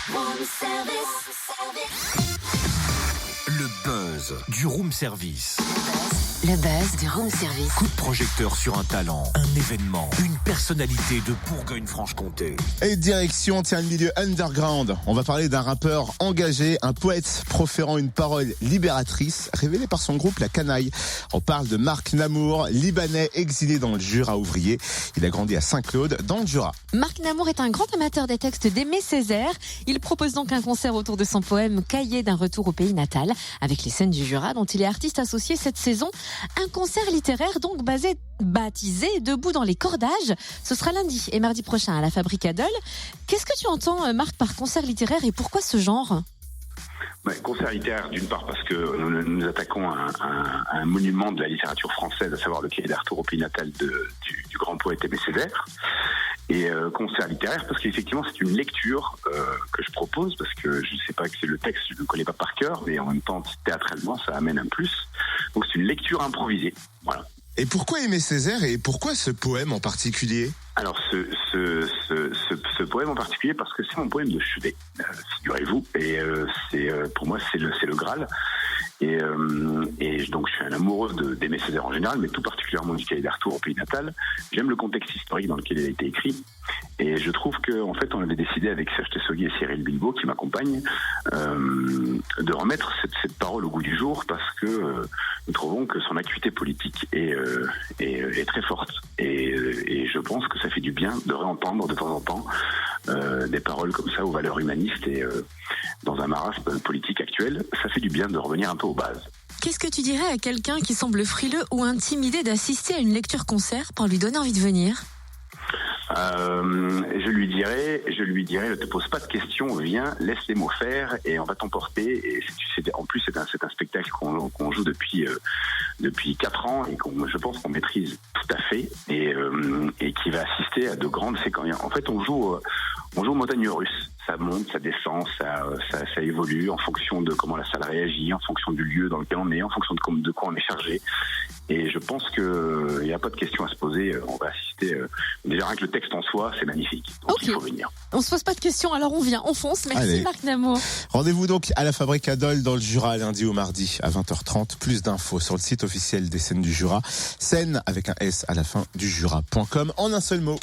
Le buzz du room service. Le buzz du room service. Coup de projecteur sur un talent, un événement, une personnalité de Bourgogne-Franche-Comté. Et direction, le milieu underground. On va parler d'un rappeur engagé, un poète proférant une parole libératrice, révélée par son groupe La Canaille. On parle de Marc Namour, libanais exilé dans le Jura ouvrier. Il a grandi à Saint-Claude, dans le Jura. Marc Namour est un grand amateur des textes d'Aimé Césaire. Il propose donc un concert autour de son poème Cahier d'un retour au pays natal, avec les scènes du Jura, dont il est artiste associé cette saison. Un concert littéraire donc baptisé Debout dans les cordages. Ce sera lundi et mardi prochain à la Fabrique Adol. Qu'est-ce que tu entends, Marc, par concert littéraire et pourquoi ce genre ? Concert littéraire, d'une part parce que nous attaquons un monument de la littérature française, à savoir le Cahier d'un retour au pays natal du grand poète Aimé Césaire. Et concert littéraire parce qu'effectivement c'est une lecture que je propose, parce que je ne sais pas que c'est le texte, je ne le connais pas par cœur, mais en même temps théâtralement ça amène un plus. Donc c'est une lecture improvisée. Voilà. Et pourquoi Aimé Césaire et pourquoi ce poème en particulier ? Alors ce poème en particulier parce que c'est mon poème de chevet, figurez-vous, et pour moi c'est le Graal. Et donc je suis un amoureux d'Aimé Césaire en général, mais tout particulièrement du Cahier d'un retour au pays natal. J'aime le contexte historique dans lequel il a été écrit, et je trouve qu'en fait on avait décidé avec Serge Tessoguier et Cyril Bilbo qui m'accompagnent de remettre cette parole au goût du jour, parce que nous trouvons que son acuité politique est très forte, et je pense que ça fait du bien de réentendre de temps en temps des paroles comme ça aux valeurs humanistes, et dans un marasme politique actuel, ça fait du bien de revenir un peu aux bases. Qu'est-ce que tu dirais à quelqu'un qui semble frileux ou intimidé d'assister à une lecture-concert pour lui donner envie de venir ? Je lui dirais, ne te pose pas de questions, viens, laisse les mots faire et on va t'emporter. Et en plus, c'est un spectacle qu'on joue depuis 4 ans et je pense qu'on maîtrise tout à fait, et qui va assister à de grandes séquences. En fait, on joue aux montagnes russes. Ça monte, ça descend, ça évolue en fonction de comment la salle réagit, en fonction du lieu dans lequel on est, en fonction de quoi on est chargé. Et je pense qu'il n'y a pas de question à se poser. On va assister. Déjà, rien que le texte en soi, c'est magnifique. Donc il faut venir. On se pose pas de questions, alors on vient, on fonce. Merci. Allez. Marc Namour. Rendez-vous donc à la Fabrique Adol dans le Jura, lundi au mardi à 20h30. Plus d'infos sur le site officiel des scènes du Jura. Scène avec un S à la fin du Jura.com en un seul mot.